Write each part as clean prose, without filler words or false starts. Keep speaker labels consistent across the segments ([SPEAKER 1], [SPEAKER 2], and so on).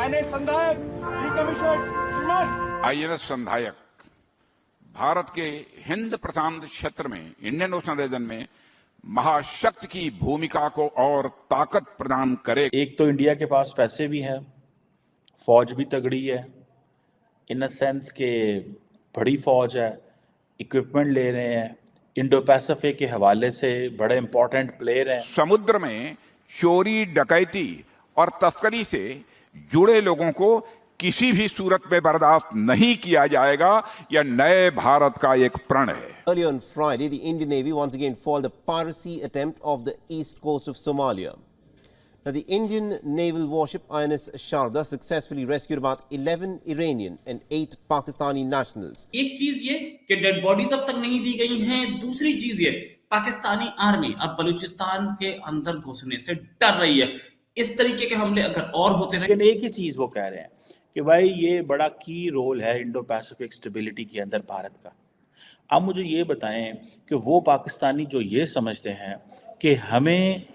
[SPEAKER 1] INS संधायक decommission श्रीमान।
[SPEAKER 2] INS संधायक Bharat के हिंद प्रशांत क्षेत्र में इंडियन ओशन रीजन में महाशक्ति की भूमिका को और ताकत प्रदान करे।
[SPEAKER 3] एक तो इंडिया के पास पैसे भी हैं, फौज भी तगड़ी है, इन अ सेंस के बड़ी फौज है, इक्विपमेंट ले रहे हैं, इंडो पैसिफिक के हवाले से बड़े इंपॉर्टेंट प्लेयर हैं।
[SPEAKER 2] समुद्र में चोरी डकैती और तस्करी से जुड़े लोगों को किसी भी सूरत में बर्दाश्त नहीं किया जाएगा। यह नए भारत का एक प्रण है।
[SPEAKER 4] Earlier on Friday, the Indian Navy once again foiled a piracy attempt off the east coast of Somalia. Now, the Indian naval warship INS Sharda successfully rescued about 11 Iranian and 8 Pakistani nationals.
[SPEAKER 5] एक चीज ये कि dead bodies अब तक नहीं दी गई हैं। दूसरी चीज ये पाकिस्तानी आर्मी अब बलूचिस्तान के अंदर घुसने से डर रही है। इस तरीके के हमले अगर और होते रहे।
[SPEAKER 3] लेकिन एक ही चीज वो कह रहे हैं कि भाई ये बड़ा की रोल है इंडो पैसिफिक स्टेबिलिटी के अंदर भारत का। अब मुझे ये बताएं कि वो पाकिस्तानी जो ये समझते हैं कि हमें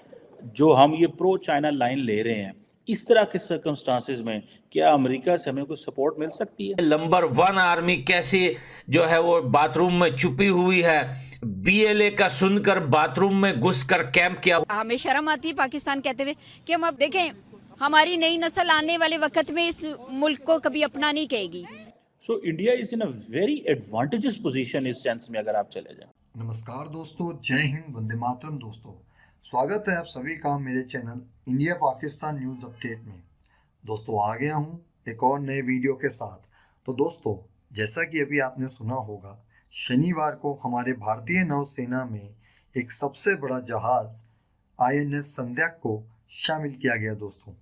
[SPEAKER 3] जो हम ये प्रो चाइना लाइन ले रहे हैं, इस तरह के सर्कमस्टांसेस में क्या अमेरिका से हमें कोई सपोर्ट मिल सकती है?
[SPEAKER 6] नंबर 1 आर्मी कैसे जो है वो बाथरूम में छुपी हुई है, बीएलए का सुनकर बाथरूम में घुसकर कैंप किया।
[SPEAKER 7] हमें शर्म आती है पाकिस्तान कहते हुए कि हम अब देखें हमारी नई नस्ल आने वाले वक्त में इस मुल्क को कभी अपना नहीं कहेगी।
[SPEAKER 3] So India is in a very advantages position इस सेंस में अगर आप चले जाएं।
[SPEAKER 8] नमस्कार दोस्तों, जय हिंद, वंदे मातरम। दोस्तों स्वागत है आप सभी का मेरे channel India Pakistan news update में। दोस्तों आ गया हूँ एक और नए वीडियो के साथ। तो दोस्तों जैसा कि अभी आपने सुना होगा, शनिवार को हमारे भारतीय नौसेना में एक सबसे बड़ा जहाज़ INS संध्याक को शामिल किया गया। दोस्तों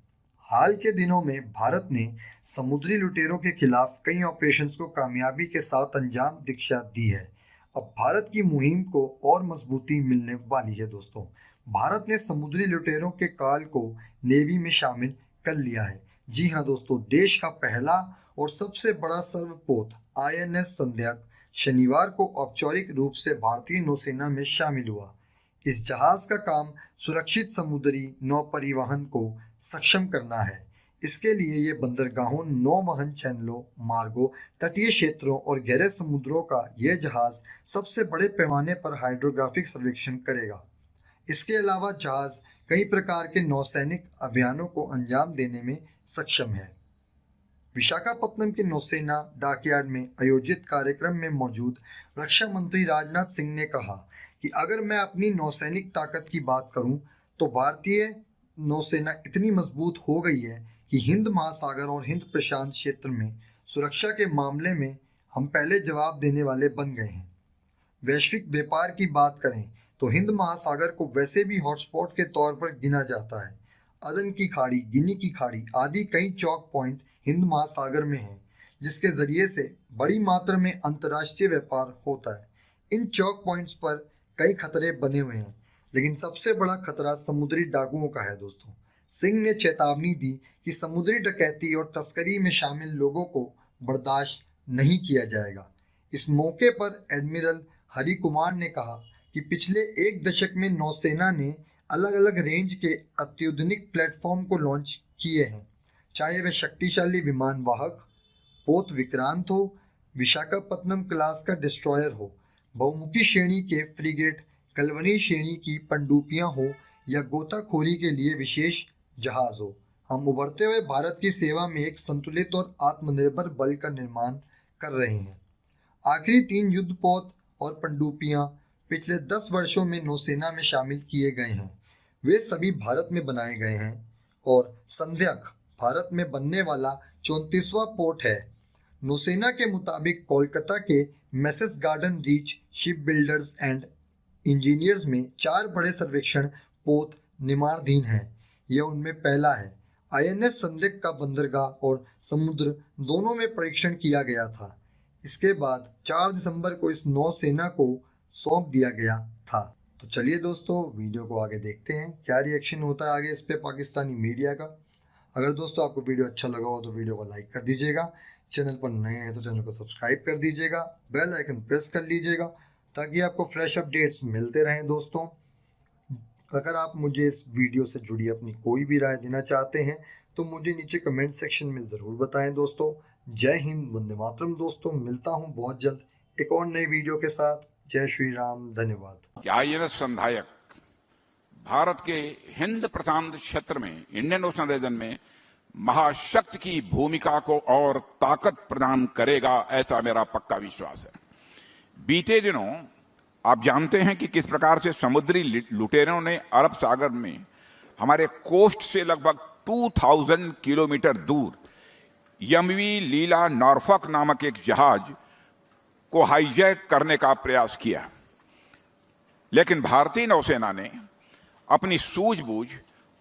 [SPEAKER 8] हाल के दिनों में भारत ने समुद्री लुटेरों के खिलाफ कई ऑपरेशंस को कामयाबी के साथ अंजाम दीक्षा दी है। अब भारत की मुहिम को और मजबूती मिलने वाली है। दोस्तों भारत ने समुद्री लुटेरों के काल को नेवी में शामिल कर लिया है। जी हाँ दोस्तों, देश का पहला और सबसे बड़ा सर्वपोत INS संध्याक शनिवार को औपचारिक रूप से भारतीय नौसेना में शामिल हुआ। इस जहाज़ का काम सुरक्षित समुद्री नौ परिवहन को सक्षम करना है। इसके लिए ये बंदरगाहों, नौवहन चैनलों, मार्गों, तटीय क्षेत्रों और गहरे समुद्रों का यह जहाज़ सबसे बड़े पैमाने पर हाइड्रोग्राफिक सर्वेक्षण करेगा। इसके अलावा जहाज़ कई प्रकार के नौसैनिक अभियानों को अंजाम देने में सक्षम है। विशाखापत्तनम के नौसेना डॉकयार्ड में आयोजित कार्यक्रम में मौजूद रक्षा मंत्री राजनाथ सिंह ने कहा कि अगर मैं अपनी नौसैनिक ताकत की बात करूं तो भारतीय नौसेना इतनी मजबूत हो गई है कि हिंद महासागर और हिंद प्रशांत क्षेत्र में सुरक्षा के मामले में हम पहले जवाब देने वाले बन गए हैं। वैश्विक व्यापार की बात करें तो हिंद महासागर को वैसे भी हॉटस्पॉट के तौर पर गिना जाता है। अदन की खाड़ी, गिनी की खाड़ी आदि कई चौक पॉइंट हिंद महासागर में हैं, जिसके जरिए से बड़ी मात्रा में अंतर्राष्ट्रीय व्यापार होता है। इन चौक पॉइंट्स पर कई खतरे बने हुए हैं, लेकिन सबसे बड़ा खतरा समुद्री डाकुओं का है। दोस्तों सिंह ने चेतावनी दी कि समुद्री डकैती और तस्करी में शामिल लोगों को बर्दाश्त नहीं किया जाएगा। इस मौके पर एडमिरल हरि कुमार ने कहा कि पिछले एक दशक में नौसेना ने अलग अलग रेंज के अत्याधुनिक प्लेटफॉर्म को लॉन्च किए हैं, चाहे वह शक्तिशाली विमान वाहक पोत विक्रांत हो, विशाखापत्तनम क्लास का डिस्ट्रॉयर हो, बहुमुखी श्रेणी के फ्रिगेट, कलवनी श्रेणी की पनडुब्बियां हो या गोताखोरी के लिए विशेष जहाज हो। हम उभरते हुए भारत की सेवा में एक संतुलित और आत्मनिर्भर बल का निर्माण कर रहे हैं। आखिरी 3 युद्धपोत और पनडुब्बियां पिछले 10 वर्षों में नौसेना में शामिल किए गए हैं। वे सभी भारत में बनाए गए हैं और संध्याक भारत में बनने वाला 34वां पोर्ट है। नौसेना के मुताबिक कोलकाता के message garden reach ship builders and engineers में 4 बड़े सर्वेक्षण पोत निर्माणाधीन हैं। यह उनमें पहला है। INS संध्याक का बंदरगाह और समुद्र दोनों में परीक्षण किया गया था। इसके बाद 4 दिसंबर को इस नौसेना को सौंप दिया गया था। तो चलिए दोस्तों वीडियो को आगे देखते हैं, क्या रिएक्शन होता है आगे इस पे पाकिस्तानी मीडिया का। अगर दोस्तों आपको वीडियो अच्छा लगा हो तो वीडियो को लाइक कर दीजिएगा, चैनल पर नए हैं तो चैनल को सब्सक्राइब कर दीजिएगा, बेल आइकन प्रेस कर लीजिएगा ताकि आपको फ्रेश अपडेट्स मिलते रहें। दोस्तों अगर आप मुझे इस वीडियो से जुड़ी अपनी कोई भी राय देना चाहते हैं तो मुझे नीचे कमेंट सेक्शन में ज़रूर बताएं दोस्तों। जय हिंद, वंदे मातरम दोस्तों। मिलता हूं बहुत जल्द एक और नई वीडियो के साथ। जय श्री राम, धन्यवाद।
[SPEAKER 2] आईएनएस संधायक भारत के हिंद प्रशांत क्षेत्र में इंडियन ओशन रीजन में महाशक्ति की भूमिका को और ताकत प्रदान करेगा, ऐसा मेरा पक्का विश्वास है। बीते दिनों आप जानते हैं कि किस प्रकार से समुद्री लुटेरों ने अरब सागर में हमारे कोस्ट से लगभग 2000 किलोमीटर दूर यमवी लीला नॉर्फॉक नामक एक जहाज को हाईजैक करने का प्रयास किया, लेकिन भारतीय नौसेना ने अपनी सूझबूझ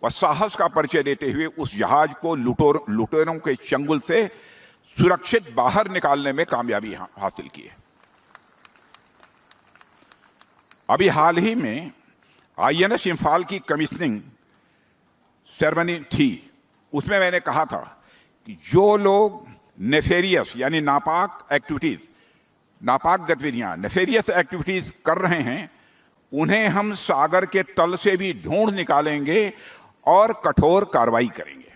[SPEAKER 2] व साहस का परिचय देते हुए उस जहाज को लुटेरों के चंगुल से सुरक्षित बाहर निकालने में कामयाबी हासिल की है। अभी हाल ही में आईएनएस इंफाल की कमीशनिंग सेरेमनी थी, उसमें मैंने कहा था कि जो लोग नेफेरियस यानी नापाक गतिविधियां नेफेरियस एक्टिविटीज कर रहे हैं, उन्हें हम सागर के तल से भी ढूंढ निकालेंगे और कठोर कार्रवाई करेंगे।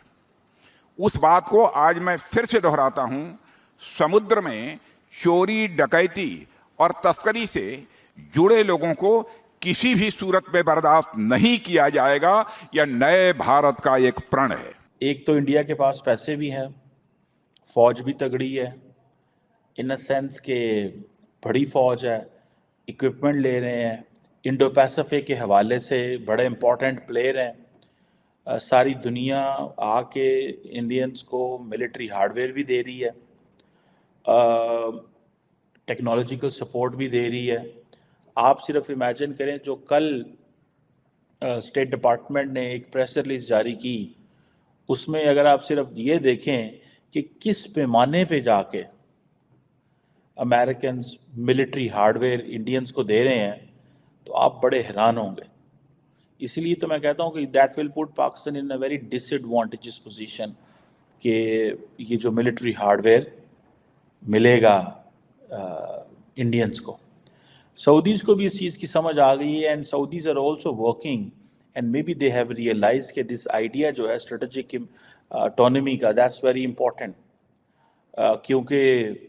[SPEAKER 2] उस बात को आज मैं फिर से दोहराता हूं, समुद्र में चोरी, डकैती और तस्करी से जुड़े लोगों को किसी भी सूरत में बर्दाश्त नहीं किया जाएगा। यह नए भारत का एक प्रण है।
[SPEAKER 3] एक तो इंडिया के पास पैसे भी हैं, फौज भी तगड़ी है, इन अ सेंस के बड़ी फौज है, इक्विपमेंट ले रहे हैं, इंडो पैसिफिक के हवाले से बड़े इंपॉर्टेंट प्लेयर हैं। सारी दुनिया आके इंडियंस को मिलिट्री हार्डवेयर भी दे रही है, टेक्नोलॉजिकल सपोर्ट भी दे रही है। आप सिर्फ इमेजिन करें, जो कल स्टेट डिपार्टमेंट ने एक प्रेस रिलीज जारी की, उसमें अगर आप सिर्फ ये देखें कि किस पैमाने पे जाके अमेरिकन मिलिट्री हार्डवेयर इंडियंस को दे रहे हैं, तो आप बड़े हैरान होंगे। इसलिए तो मैं कहता हूँ कि that will put Pakistan in a very disadvantages position कि ये जो मिलिट्री हार्डवेयर मिलेगा इंडियंस को। सऊदीज़ को भी इस चीज़ की समझ आ गई है, and Saudis are also working and maybe they have realise कि दिस आइडिया जो है स्ट्रेटेजिक ऑटोनॉमी का, दैट्स वेरी इंपॉर्टेंट, क्योंकि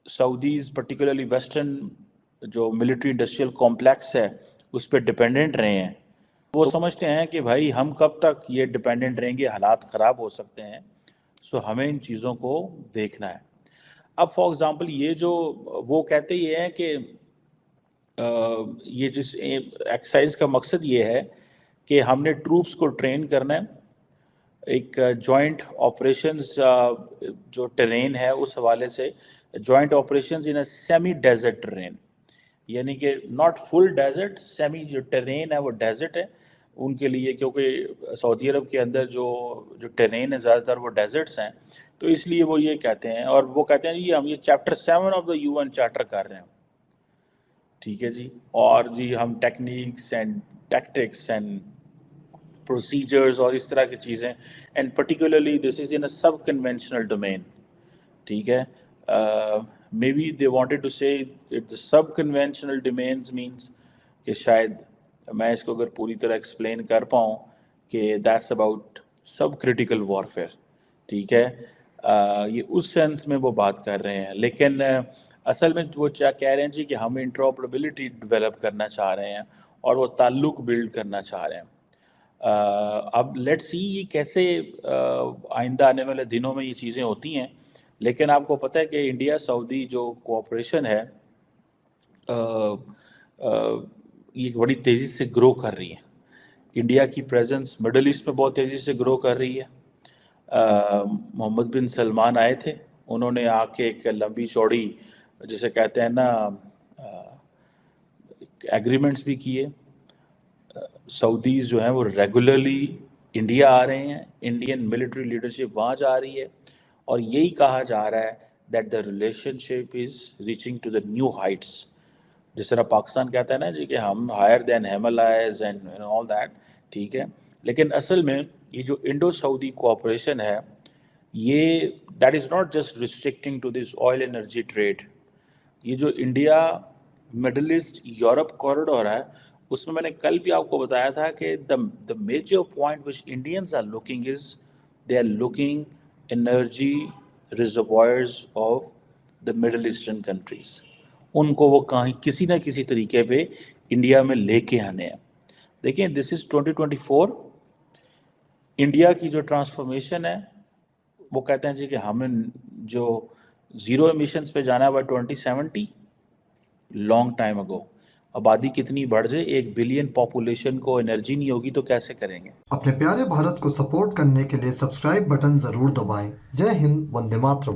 [SPEAKER 3] सऊदीज़ पर्टिकुलरली वेस्टर्न जो मिलिट्री इंडस्ट्रियल कॉम्प्लेक्स है उस पर डिपेंडेंट रहे हैं। वो समझते हैं कि भाई हम कब तक ये डिपेंडेंट रहेंगे, हालात ख़राब हो सकते हैं, सो हमें इन चीज़ों को देखना है। अब फॉर एग्ज़ाम्पल ये जो वो कहते ये हैं कि ये जिस एक्सरसाइज का मकसद ये है कि हमने ट्रूप्स को ट्रेन करना है, एक जॉइंट ऑपरेशंस जो टेरेन है उस हवाले से, joint operations in a semi desert terrain, यानी कि नॉट फुल डेजर्ट, सेमी जो टेरेन है वो डेजर्ट है उनके लिए, क्योंकि सऊदी अरब के अंदर जो टेरेन है ज़्यादातर वो डेजर्ट्स हैं, तो इसलिए वो ये कहते हैं। और वो कहते हैं जी हम ये chapter 7 of the UN charter कर रहे हैं, ठीक है जी, और जी हम techniques and tactics and procedures और इस तरह की चीज़ें, and particularly this is in a sub conventional domain, ठीक है। Maybe they wanted to say it sub conventional domains means कि शायद मैं इसको अगर पूरी तरह एक्सप्लेन कर पाऊँ कि दैट्स अबाउट सब क्रिटिकल वॉरफेयर, ठीक है। ये उस सेंस में वो बात कर रहे हैं, लेकिन असल में वो क्या कह रहे हैं जी कि हम इंटरऑपरेबिलिटी डेवलप करना चाह रहे हैं और वो ताल्लुक बिल्ड करना चाह रहे हैं। अब लेट्स सी ये कैसे आइंदा आने वाले दिनों में ये चीज़ें होती हैं, लेकिन आपको पता है कि इंडिया सऊदी जो कोऑपरेशन है ये बड़ी तेज़ी से ग्रो कर रही है। इंडिया की प्रेजेंस मिडल ईस्ट में बहुत तेज़ी से ग्रो कर रही है। मोहम्मद बिन सलमान आए थे, उन्होंने आके एक लंबी चौड़ी जिसे कहते हैं ना एग्रीमेंट्स भी किए। सऊदीज़ जो हैं वो रेगुलरली इंडिया आ रहे हैं, इंडियन मिलिट्री लीडरशिप वहाँ जा रही है, और यही कहा जा रहा है that the relationship is reaching to the new heights. जिस तरह पाकिस्तान कहता है ना जी कि हम higher than Himalayas and all that, ठीक है, लेकिन असल में ये जो इंडो सऊदी कोऑपरेशन है ये that is not just restricting to this oil energy trade. ये जो India Middle East Europe corridor है उसमें मैंने कल भी आपको बताया था कि the major point which Indians are looking is they are looking energy reservoirs of the Middle Eastern countries. उनको वो कहीं किसी ना किसी तरीके पे इंडिया में लेके आने हैं. देखिए, दिस इज 2024. इंडिया की जो ट्रांसफॉर्मेशन है वो कहते हैं जी कि हमें जो जीरो एमिशंस पे जाना है बाय 2070, लॉन्ग टाइम अगो. आबादी कितनी बढ़ जाए, 1 बिलियन पॉपुलेशन को एनर्जी नहीं होगी तो कैसे करेंगे.
[SPEAKER 8] अपने प्यारे भारत को सपोर्ट करने के लिए सब्सक्राइब बटन जरूर दबाएं. जय हिंद, वंदे मातरम.